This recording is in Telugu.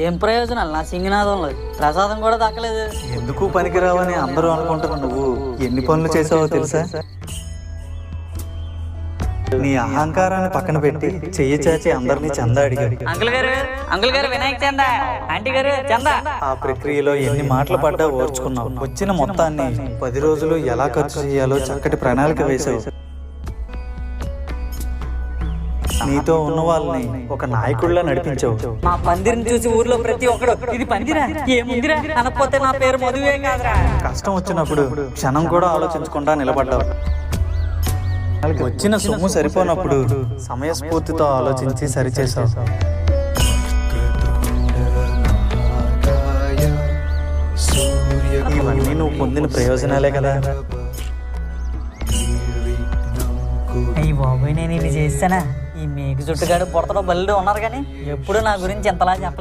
ఏం ప్రయోజనాలు నా సింగినాదంలో ప్రసాదం కూడా దక్కలేదు. ఎందుకు పనికిరావని అందరూ అనుకుంటారు. నువ్వు ఎన్ని పనులు చేసావో తెలుసా? నీ అహంకారాన్ని పక్కన పెట్టి చెయ్యి చాచి అందరినీ చందా అడిగాడు. అంకుల్ గారు వినాయక చందా, ఆంటీ గారు చందా. ఆ ప్రక్రియలో ఎన్ని మాటలు పడ్డా ఓర్చుకున్నావు. వచ్చిన మొత్తాన్ని 10 రోజులు ఎలా ఖర్చు చేయాలో చక్కటి ప్రణాళిక వేసావు. నీతో ఉన్న వాళ్ళని ఒక నాయకుడిలా నడిపించావు. మా పందిరిని చూసి ఊర్లో ప్రతి ఒక్కడు ఇది పందిరా ఏముందిరా అనకపోతే నా పేరు మధువే కాదురా. కష్టం వచ్చినప్పుడు క్షణం కూడా ఆలోచించకుండా నిలబడ్డావు. వచ్చిన సొమ్ము సరిపోనప్పుడు సమయస్ఫూర్తితో ఆలోచించి సరిచేసావు. ఇవన్నీ నువ్వు పొందిన ప్రయోజనాలే కదా. అయ్యి బాబోయ్, నేను ఇది చేస్తానా? ఈ మేకు చుట్టుగాడు పొడతలో బల్లి ఉన్నారు కానీ ఎప్పుడు నా గురించి ఎంతలా చెప్పలేదు.